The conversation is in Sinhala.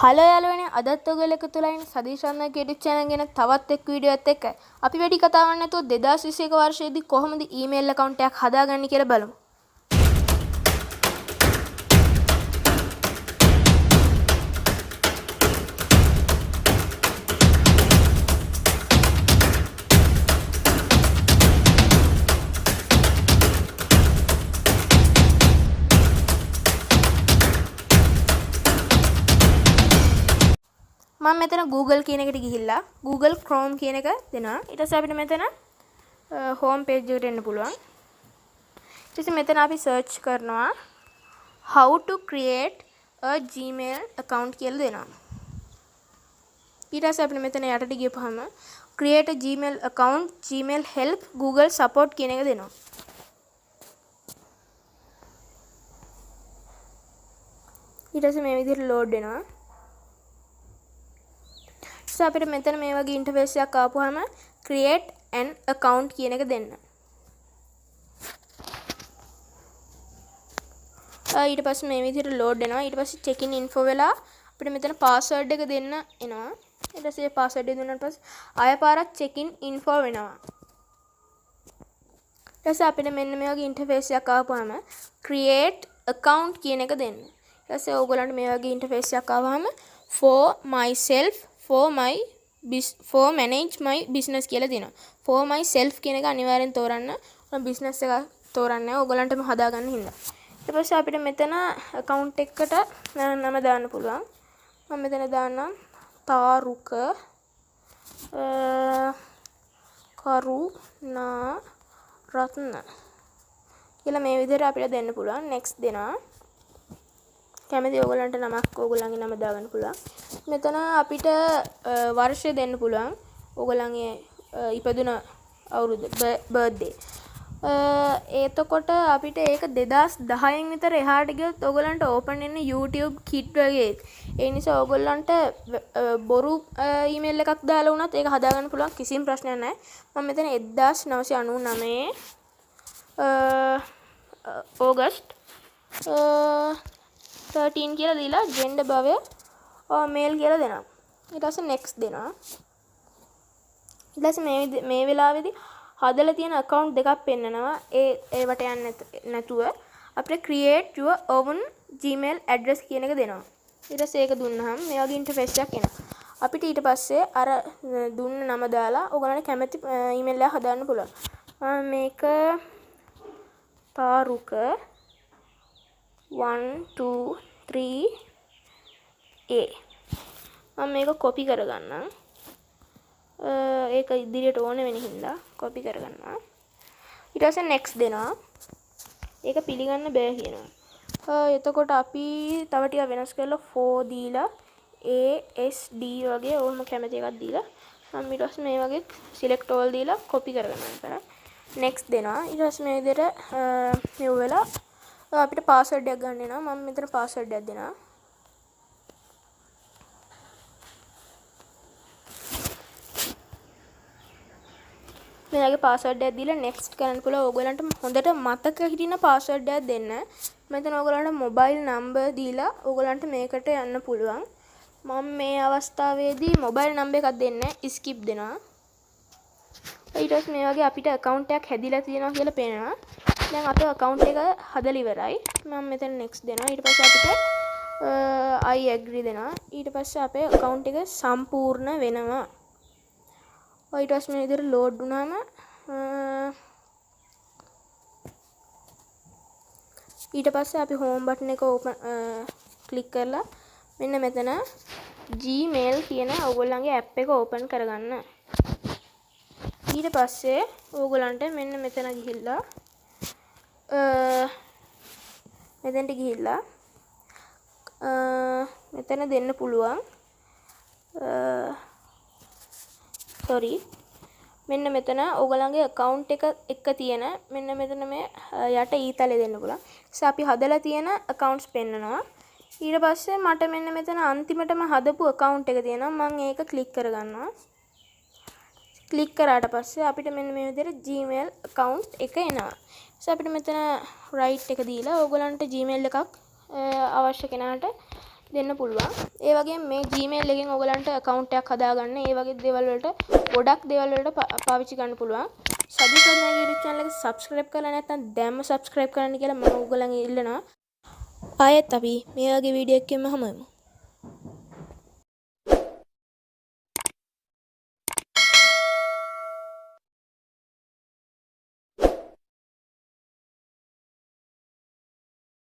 හලෝ යාළුවනේ අදත් ඔයගොල්ලෝ එකතු වෙලා ඉන්නේ සදීෂ් අන්නගේ YouTube channel ගැන තවත් එක් වීඩියෝ එකක් එක්ක. අපි වැඩි කතාවක් නැතුව 2021 වර්ෂයේදී කොහොමද ඊමේල් account එකක් හදාගන්නේ කියලා බලමු. මම මෙතන Google කියන එකට ගිහිල්ලා Google Chrome කියන එක දෙනවා. ඊට පස්සේ අපිට මෙතන home page එකට එන්න පුළුවන්. ඊට පස්සේ මෙතන අපි search කරනවා how to create a Gmail account කියලා දෙනවා. ඊට පස්සේ අපිට මෙතන යටට ගියපුවාම create a Gmail account, Gmail help, Google support කියන එක දෙනවා. ඊට පස්සේ මේ විදිහට load වෙනවා. අපිට මෙතන මේ වගේ ඉන්ටර්ෆේස් එකක් ආපුවාම create an account කියන එක දෙන්න. ඊට පස්සේ මේ විදිහට load වෙනවා. ඊට පස්සේ check in info වෙලා අපිට මෙතන password එක දෙන්න එනවා. ඊට පස්සේ password එක දුන්නාට පස්සේ ආය පාරක් check in info වෙනවා. ඊට පස්සේ අපිට මෙන්න මේ වගේ ඉන්ටර්ෆේස් එකක් ආපුවාම create account කියන එක දෙන්න. ඊට පස්සේ ඕගොල්ලන්ට මේ වගේ ඉන්ටර්ෆේස් එකක් ආවම for myself for manage my business කියලා දෙනවා. for myself කියන එක අනිවාර්යෙන් තෝරන්න. මම business එක තෝරන්නේ ඕගොල්ලන්ටම හදාගන්න හින්දා. ඊට පස්සේ අපිට මෙතන account එකකට නම දාන්න පුළුවන්. මම මෙතන දාන්නම් තාරුක කරුණා රත්න කියලා මේ විදිහට අපිට දෙන්න පුළුවන්. next දෙනවා. කැමති ඕගොල්ලන්ට නමක් ඕගොල්ලන්ගේ නම දාගන්න පුළුවන්. මෙතන අපිට වර්ෂය දෙන්න පුළුවන්. ඕගොල්ලන්ගේ ඉපදුන අවුරුද්ද බර්ත්ඩේ. එතකොට අපිට ඒක 2010න් විතර එහාට ගියොත් ඕගොල්ලන්ට ඕපන් වෙන YouTube kit වගේ. ඒ නිසා ඕගොල්ලන්ට බොරු ඊමේල් එකක් දාලා වුණත් ඒක හදාගන්න පුළුවන්. කිසිම ප්‍රශ්නයක් නැහැ. මම මෙතන 1999 ඕගස්ට් 13 කියලා දීලා gender භවය male කියලා දෙනවා. ඊට පස්සේ next දෙනවා. ඊට පස්සේ මේ වෙලාවේදී හදලා තියෙන account දෙකක් පෙන්නනවා. ඒවට යන්නේ නැතුව අපිට create your own Gmail address කියන එක දෙනවා. ඊට පස්සේ ඒක දුන්නාම මේ වගේ interface එකක් එනවා. අපිට ඊට පස්සේ අර දුන්න නම දාලා ඔයගොල්ලන්ට කැමති email එකක් හදාන්න පුළුවන්. මේක තාරුක 123A මම මේක කොපි කරගන්නම්. ඒක ඉදිරියට ඕන වෙන හින්දා කොපි කරගන්නවා. ඊට පස්සේ next දෙනවා. ඒක පිළිගන්න බෑ කියනවා. එතකොට අපි තව ටිකක් වෙනස් කරලා 4 දීලා ASD වගේ ඕනම කැමති එකක් දීලා මම ඊට පස්සේ මේ වගේ select all දීලා කොපි කරගන්නවා. next දෙනවා. ඊට පස්සේ මේ විදිහට මෙව වෙලා අපිට password එකක් ගන්න වෙනවා. මම මෙතන password එකක් දෙනවා. මෙයාගේ password එකක් දීලා next කරන්න පුළුවන්. ඕගොල්ලන්ට හොඳට මතක හිටින password එකක් දෙන්න. මෙතන ඕගොල්ලන්ට mobile number දීලා ඕගොල්ලන්ට මේකට යන්න පුළුවන්. මම මේ අවස්ථාවේදී mobile number එකක් දෙන්නේ skip දෙනවා. ඊට පස්සේ මේ වගේ අපිට account එකක් හැදිලා තියෙනවා කියලා පේනවා. දැන් අපේ account එක හදලා ඉවරයි. මම මෙතන next දෙනවා. ඊට පස්සේ අපිට I agree දෙනවා. ඊට පස්සේ අපේ account එක සම්පූර්ණ වෙනවා. ඊට පස්සේ මේ විදිහට load වුණාම ඊට පස්සේ අපි home button එක open click කරලා මෙන්න මෙතන Gmail කියන ඕගොල්ලන්ගේ app එක open කරගන්න. ඊට පස්සේ ඕගොල්ලන්ට මෙන්න මෙතන ගිහිල්ලා මෙතනට ගිහිල්ලා මෙතන දෙන්න පුළුවන්. මෙන්න මෙතන ඕගොල්ලන්ගේ account එක තියෙන මෙන්න මෙතන මේ යට ඊතලෙ දෙන්න පුළුවන්. ඉතින් අපි හදලා තියෙන accounts පෙන්නනවා. ඊට පස්සේ මට මෙන්න මෙතන අන්තිමටම හදපු account එක තියෙනවා. මම ඒක click කරගන්නවා. click කරාට පස්සේ අපිට මෙන්න මේ විදිහට Gmail account එක එනවා. So අපිට මෙතන right එක දීලා ඕගොල්ලන්ට Gmail එකක් අවශ්‍ය කෙනාට දෙන්න පුළුවන්. ඒ වගේම මේ Gmail එකෙන් ඔයගලන්ට account එකක් හදාගන්න ඒ වගේ දේවල් වලට ගොඩක් දේවල් වලට පාවිච්චි කරන්න පුළුවන්. සජිත් YouTube channel එක subscribe කරලා නැත්නම් දැන්ම subscribe කරන්න කියලා මම ඔයගලන් ඉල්ලනවා. ආයෙත් අපි මේ වගේ වීඩියෝ එකකින් හමුවෙමු.